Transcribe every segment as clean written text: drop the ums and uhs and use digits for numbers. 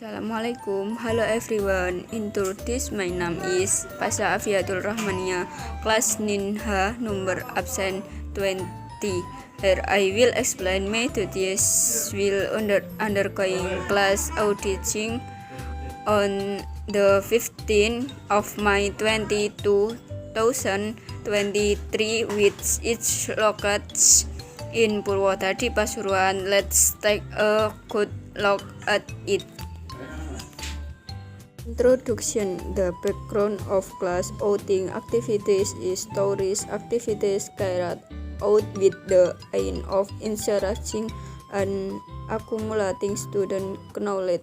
Assalamualaikum, hello everyone. Into this, my name is Pasha Afiatul Rahmania, class Ninha, number absent 20. Here I will explain my duties while undergoing class auditing on the 15th of May 2023, which is located in Purwodadi, Pasuruan. Let's take a good look at it. Introduction. The background of class outing activities is tourist activities carried out with the aim of encouraging and accumulating student knowledge.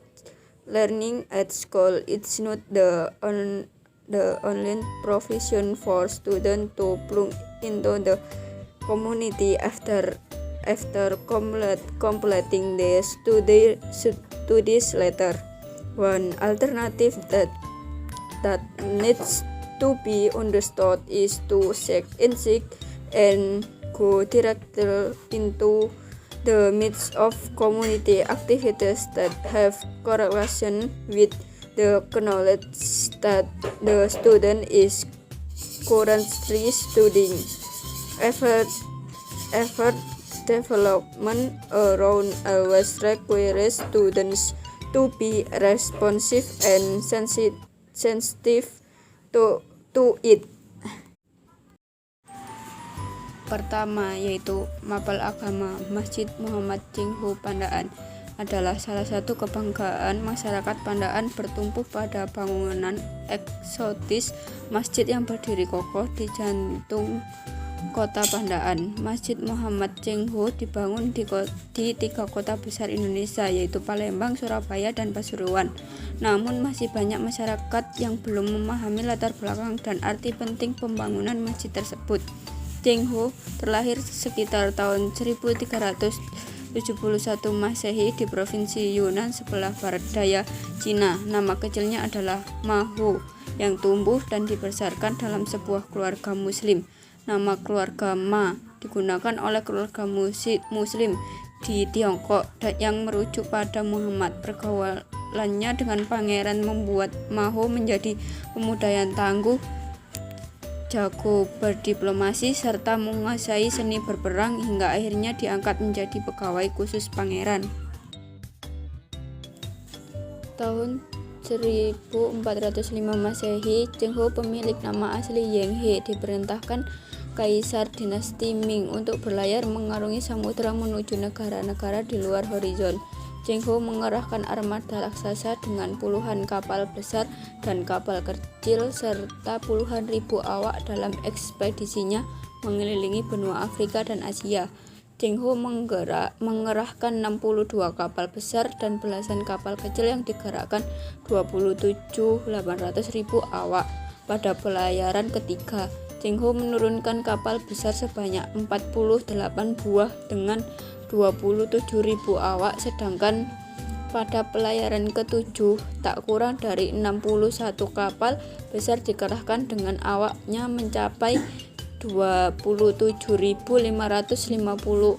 Learning at school is not the only provision for students to plunge into the community after completing their studies later. One alternative that needs to be understood is to seek and go directly into the midst of community activities that have correlation with the knowledge that the student is currently studying. Effort development around always requires students to be responsive and sensitive to it. Pertama, yaitu mapel agama. Masjid Muhammad Cengho Pandaan adalah salah satu kebanggaan masyarakat Pandaan, bertumpu pada bangunan eksotis masjid yang berdiri kokoh di jantung kota Pandaan. Masjid Muhammad Cengho dibangun di 3 kota besar Indonesia, yaitu Palembang, Surabaya, dan Pasuruan. Namun masih banyak masyarakat yang belum memahami latar belakang dan arti penting pembangunan masjid tersebut. Cengho terlahir sekitar tahun 1371 Masehi di provinsi Yunnan sebelah barat daya Cina. Nama kecilnya adalah Ma Ho, yang tumbuh dan dibesarkan dalam sebuah keluarga muslim. Nama keluarga Ma digunakan oleh keluarga muslim di Tiongkok yang merujuk pada Muhammad. Pergaulannya dengan pangeran membuat Ma Ho menjadi pemuda yang tangguh, jago berdiplomasi, serta menguasai seni berperang hingga akhirnya diangkat menjadi pegawai khusus pangeran. Tahun 1405 Masehi, Cengho, pemilik nama asli Yang He, diperintahkan Kaisar dinasti Ming untuk berlayar mengarungi samudra menuju negara-negara di luar horizon. Cengho mengerahkan armada raksasa dengan puluhan kapal besar dan kapal kecil serta puluhan ribu awak dalam ekspedisinya mengelilingi benua Afrika dan Asia. Cengho mengerahkan 62 kapal besar dan belasan kapal kecil yang digerakkan 27.800.000 awak. Pada pelayaran ketiga, Cengho menurunkan kapal besar sebanyak 48 buah dengan 27.000 awak, sedangkan pada pelayaran ketujuh tak kurang dari 61 kapal besar dikerahkan dengan awaknya mencapai 27.550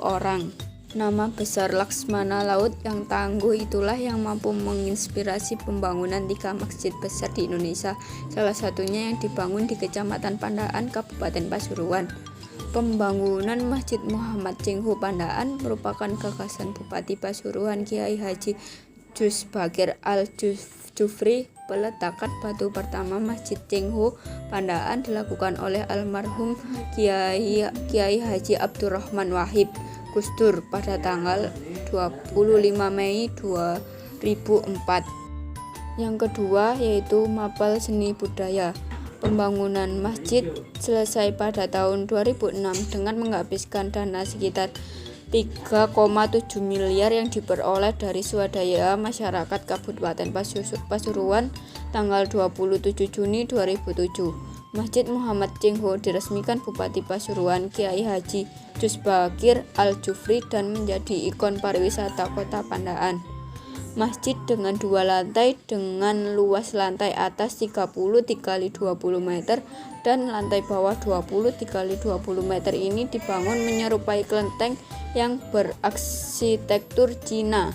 orang. Nama besar Laksmana Laut yang tangguh itulah yang mampu menginspirasi pembangunan 3 masjid besar di Indonesia, salah satunya yang dibangun di Kecamatan Pandaan, Kabupaten Pasuruan. Pembangunan Masjid Muhammad Cengho Pandaan merupakan gagasan Bupati Pasuruan Kiai Haji Jusbagir Al-Jufri. Peletakan batu pertama Masjid Cengho Pandaan dilakukan oleh almarhum Kiai Haji Abdurrahman Wahid Gus Dur pada tanggal 25 Mei 2004. Yang kedua yaitu mapel seni budaya. Pembangunan masjid selesai pada tahun 2006 dengan menghabiskan dana sekitar 3,7 miliar yang diperoleh dari swadaya masyarakat Kabupaten Pasuruan tanggal 27 Juni 2007. Masjid Muhammad Cengho diresmikan Bupati Pasuruan Kiai Haji Jusbagir Al-Jufri dan menjadi ikon pariwisata Kota Pandaan. Masjid dengan 2 lantai dengan luas lantai atas 30 x 20 meter dan lantai bawah 20 x 20 meter ini dibangun menyerupai kelenteng yang berarsitektur Cina.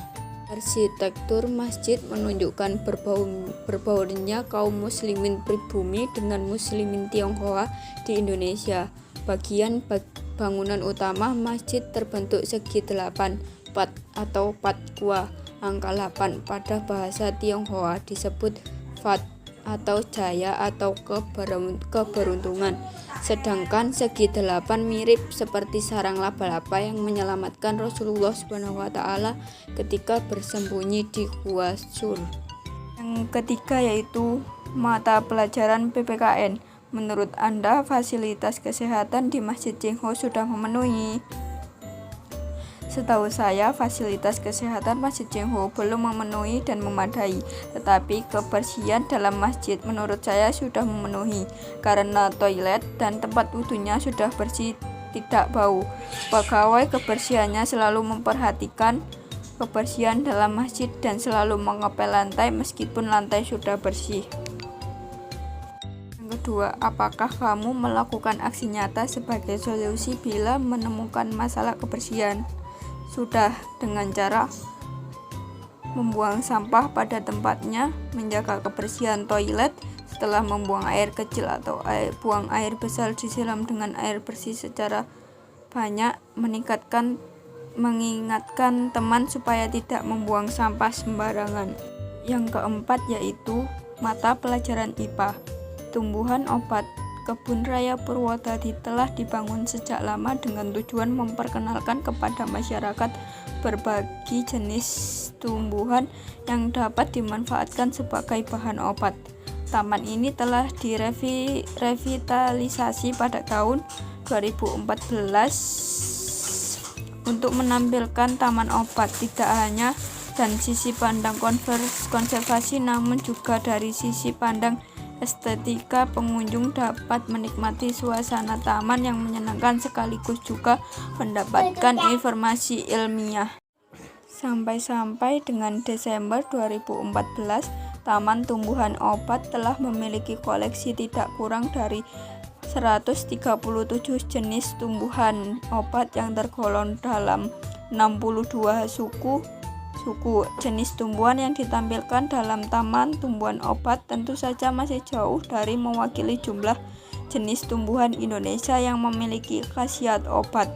Arsitektur masjid menunjukkan berbaurnya kaum muslimin pribumi dengan muslimin Tionghoa di Indonesia. Bagian bangunan utama masjid terbentuk segi 8, pat atau patkwa. Angka 8 pada bahasa Tionghoa disebut fat atau jaya atau keberuntungan. Sedangkan segi 8 mirip seperti sarang laba-laba yang menyelamatkan Rasulullah SWT ketika bersembunyi di Gua Sur. Yang ketiga yaitu mata pelajaran PPKN. Menurut Anda, fasilitas kesehatan di Masjid Cengho sudah memenuhi? Setahu saya, fasilitas kesehatan Masjid Cengho belum memenuhi dan memadai, tetapi kebersihan dalam masjid menurut saya sudah memenuhi, karena toilet dan tempat wudhunya sudah bersih, tidak bau. Pegawai kebersihannya selalu memperhatikan kebersihan dalam masjid dan selalu mengepel lantai meskipun lantai sudah bersih. Yang kedua, apakah kamu melakukan aksi nyata sebagai solusi bila menemukan masalah kebersihan? Sudah, dengan cara membuang sampah pada tempatnya, menjaga kebersihan toilet, setelah membuang air kecil atau buang air besar disiram dengan air bersih secara banyak, mengingatkan teman supaya tidak membuang sampah sembarangan. Yang keempat yaitu mata pelajaran IPA. Tumbuhan obat. Kebun Raya Purwodadi telah dibangun sejak lama dengan tujuan memperkenalkan kepada masyarakat berbagai jenis tumbuhan yang dapat dimanfaatkan sebagai bahan obat. Taman ini telah direvitalisasi pada tahun 2014 untuk menampilkan taman obat tidak hanya dari sisi pandang konservasi namun juga dari sisi pandang estetika. Pengunjung dapat menikmati suasana taman yang menyenangkan sekaligus juga mendapatkan informasi ilmiah. Sampai dengan Desember 2014, Taman Tumbuhan Obat telah memiliki koleksi tidak kurang dari 137 jenis tumbuhan obat yang tergolong dalam 62 suku. Jenis tumbuhan yang ditampilkan dalam Taman Tumbuhan Obat tentu saja masih jauh dari mewakili jumlah jenis tumbuhan Indonesia yang memiliki khasiat obat.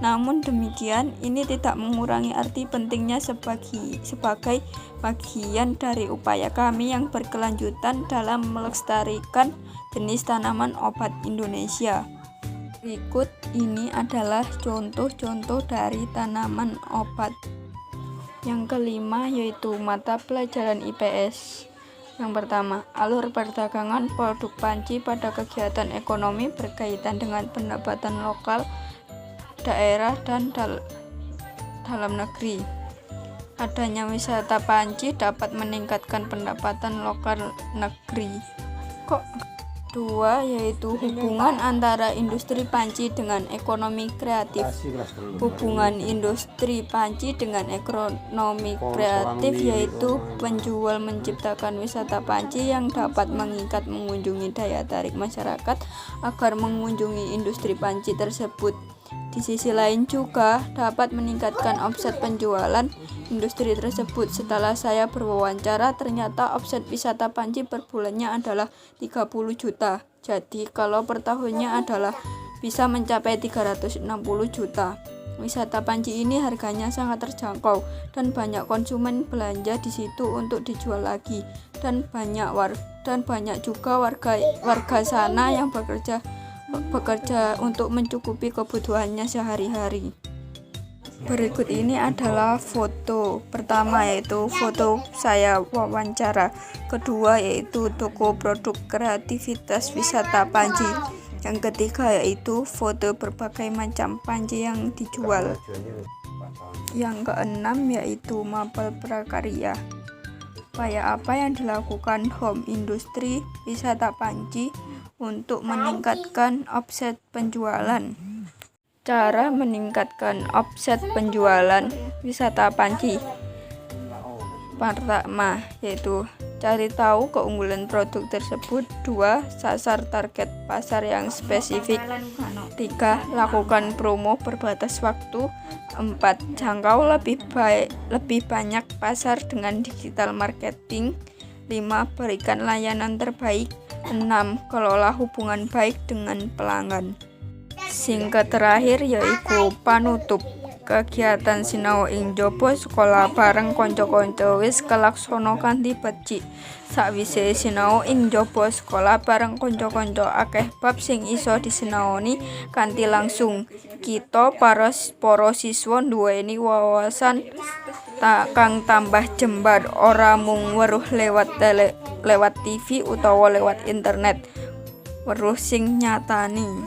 Namun demikian, ini tidak mengurangi arti pentingnya sebagai bagian dari upaya kami yang berkelanjutan dalam melestarikan jenis tanaman obat Indonesia. Berikut ini adalah contoh-contoh dari tanaman obat. Yang kelima yaitu mata pelajaran IPS. Yang pertama, alur perdagangan produk panci pada kegiatan ekonomi berkaitan dengan pendapatan lokal, daerah, dan dalam negeri. Adanya wisata panci dapat meningkatkan pendapatan lokal negeri. Kedua yaitu hubungan antara industri panci dengan ekonomi kreatif. Hubungan industri panci dengan ekonomi kreatif yaitu penjual menciptakan wisata panci yang dapat mengikat mengunjungi daya tarik masyarakat agar mengunjungi industri panci tersebut. Di sisi lain juga dapat meningkatkan omset penjualan industri tersebut. Setelah saya berwawancara, ternyata omset wisata panci per bulannya adalah 30 juta. Jadi kalau per tahunnya adalah bisa mencapai 360 juta. Wisata panci ini harganya sangat terjangkau dan banyak konsumen belanja di situ untuk dijual lagi, dan banyak juga warga sana yang bekerja untuk mencukupi kebutuhannya sehari-hari. Berikut ini adalah foto pertama yaitu foto saya wawancara. Kedua yaitu toko produk kreativitas wisata panci. Yang ketiga yaitu foto berbagai macam panci yang dijual. Yang keenam yaitu mapel prakarya. Upaya apa yang dilakukan home industri wisata panci untuk meningkatkan omset penjualan? Cara meningkatkan omset penjualan wisata panci. Pertama yaitu Cari tahu keunggulan produk tersebut. 2. Sasar target pasar yang spesifik. 3. Lakukan promo berbatas waktu. 4. Jangkau lebih banyak pasar dengan digital marketing. 5. Berikan layanan terbaik. 6. Kelola hubungan baik dengan pelanggan. Sing terakhir yaiku panutup. Kegiatan sinau ing njaba sekolah bareng kanca-kanca wis kalaksana kanthi becik. Sakwise sinau ing njaba sekolah bareng kanca-kanca, akeh bab sing iso disinaoni kanthi langsung. Kita para siswa nduweni wawasan kang tambah jembar, ora mung weruh lewat TV utawa lewat internet, weruh sing nyatani.